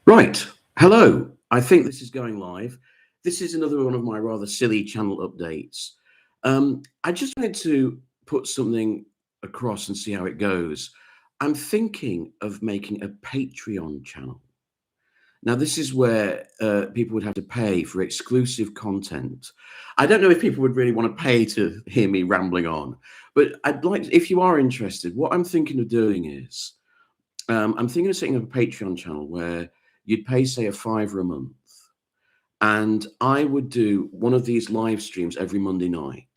Right. Hello. I think this is going live. This is another one of my rather silly channel updates. I just wanted to put something across and see how it goes. I'm thinking of making a Patreon channel. Now, this is where people would have to pay for exclusive content. I don't know if people would really want to pay to hear me rambling on, but I'd like, if you are interested, what I'm thinking of doing is I'm thinking of setting up a Patreon channel where you'd pay, say, a fiver a month, and I would do one of these live streams every Monday night,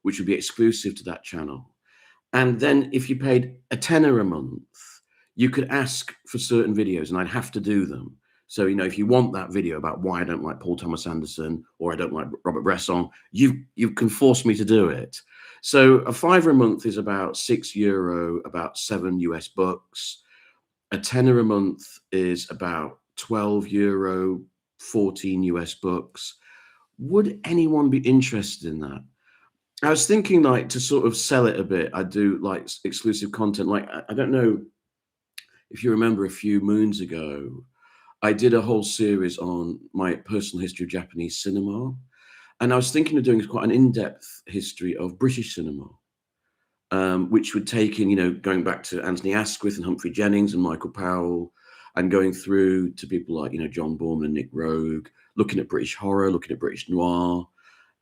which would be exclusive to that channel. And then if you paid a tenner a month, you could ask for certain videos, and I'd have to do them. So, if you want that video about why I don't like Paul Thomas Anderson or I don't like Robert Bresson, you can force me to do it. So a fiver a month is about €6, about $7 US. A tenner a month is about €12, 14 US. Would anyone be interested in that? I was thinking, like, to sort of sell it a bit, I do like exclusive content. Like, I don't know if you remember a few moons ago, I did a whole series on my personal history of Japanese cinema. And I was thinking of doing quite an in-depth history of British cinema, which would take in, going back to Anthony Asquith and Humphrey Jennings and Michael Powell, and going through to people like, John Boorman and Nick Rogue, looking at British horror, looking at British noir.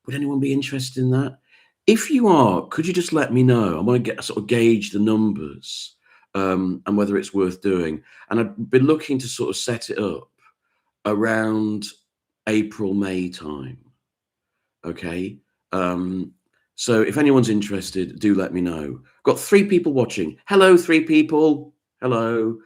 Would anyone be interested in that? If you are, could you just let me know? I want to sort of gauge the numbers, and whether it's worth doing. And I've been looking to sort of set it up around April, May time. Okay. So if anyone's interested, do let me know. Got 3 people watching. Hello, 3 people. Hello.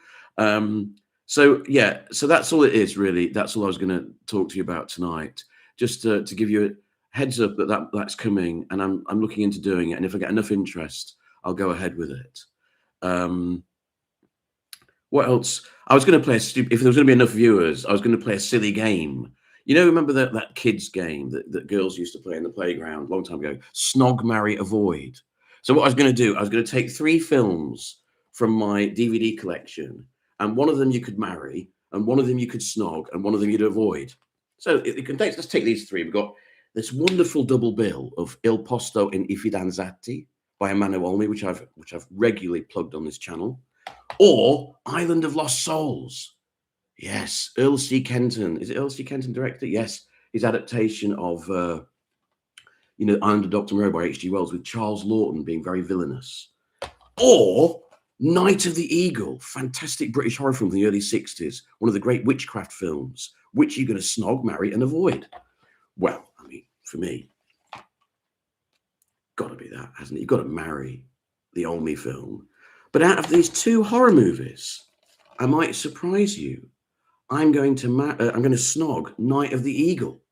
So yeah, so that's all it is, really. That's all I was going to talk to you about tonight. Just to give you a heads up that's coming, and I'm looking into doing it. And if I get enough interest, I'll go ahead with it. What else? I was going to play if there was going to be enough viewers, I was going to play a silly game. Remember that kids game that girls used to play in the playground a long time ago? Snog, marry, avoid. So what I was going to do, I was going to take 3 films from my DVD collection, and one of them you could marry, and one of them you could snog, and one of them you'd avoid. So let's take these 3. We've got this wonderful double bill of Il Posto in I Fidanzati by Emmanuel Olmi, which I've regularly plugged on this channel, or Island of Lost Souls. Yes, Earl C. Kenton. Is it Earl C. Kenton director? Yes, his adaptation of Island of Dr. Moreau by H.G. Wells, with Charles Lawton being very villainous. Or Night of the Eagle, fantastic British horror film from the early 60s, one of the great witchcraft films. Which are you going to snog, marry, and avoid? Well, I mean, for me, got to be that, hasn't it? You've got to marry the Olmi film. But out of these 2 horror movies, I might surprise you. I'm going to snog Night of the Eagle.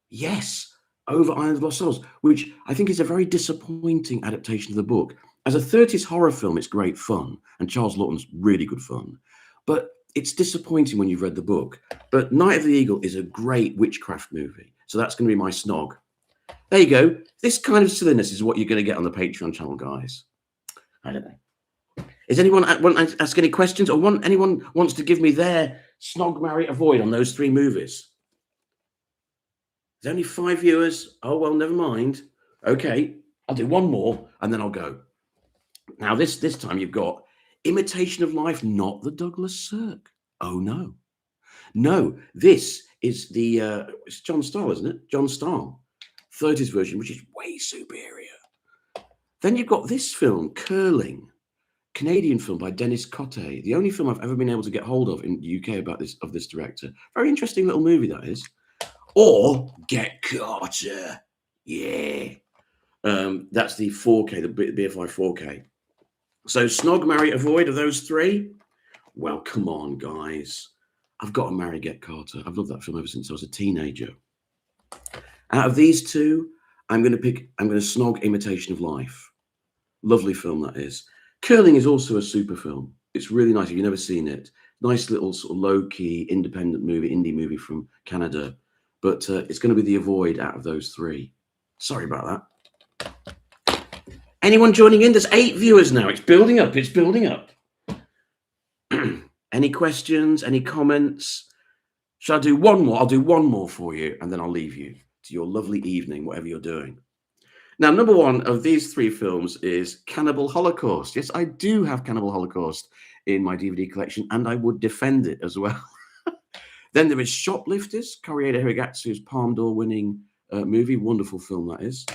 Yes, over Island of Lost Souls, which I think is a very disappointing adaptation of the book. As a 30s horror film, it's great fun, and Charles Lawton's really good fun. But it's disappointing when you've read the book. But Night of the Eagle is a great witchcraft movie, so that's going to be my snog. There you go. This kind of silliness is what you're going to get on the Patreon channel, guys. I don't know. Is anyone want to ask any questions, or anyone wants to give me their snog, marry, avoid on those 3 movies? There's only 5 viewers. Oh, well, never mind. Okay, I'll do one more and then I'll go. Now, this time you've got Imitation of Life, not the Douglas Sirk. Oh, no. No, this is it's John Stahl, isn't it? John Stahl. 30s version, which is way superior. Then you've got this film, Curling. Canadian film by Dennis Cotte, the only film I've ever been able to get hold of in the UK about this director. Very interesting little movie, that is. Or Get Carter. Yeah. That's the 4K, the BFI 4K. So snog, marry, avoid of those 3? Well, come on, guys. I've got to marry Get Carter. I've loved that film ever since I was a teenager. Out of these 2, I'm going to snog Imitation of Life. Lovely film, that is. Curling is also a super film. It's really nice. If you've never seen it, nice little sort of low-key independent movie, indie movie from Canada. But it's going to be the avoid out of those 3. Sorry about that. Anyone joining in? There's 8 viewers now. It's building up. It's building up. Any questions? Any comments? Shall I do one more? I'll do one more for you, and then I'll leave you to your lovely evening, whatever you're doing. Now, number one of these three films is Cannibal Holocaust. Yes, I do have Cannibal Holocaust in my DVD collection, and I would defend it as well. Then there is Shoplifters, Koreeda Hirogatsu's Palme d'Or winning movie. Wonderful film that is.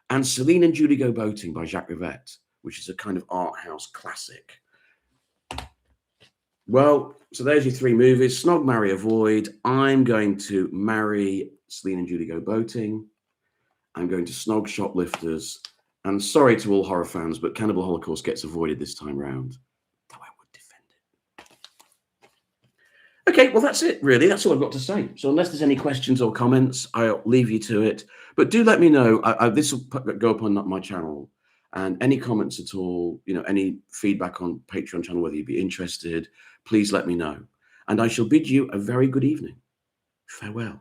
And Celine and Julie Go Boating by Jacques Rivette, which is a kind of art house classic. Well, so there's your three movies. Snog, Marry, Avoid. I'm going to marry Celine and Julie Go Boating. I'm going to snog Shoplifters. And sorry to all horror fans, but Cannibal Holocaust gets avoided this time round. Though I would defend it. Okay, well, that's it, really. That's all I've got to say. So unless there's any questions or comments, I'll leave you to it. But do let me know. This will go up on my channel. And any comments at all, any feedback on Patreon channel, whether you'd be interested, please let me know. And I shall bid you a very good evening. Farewell.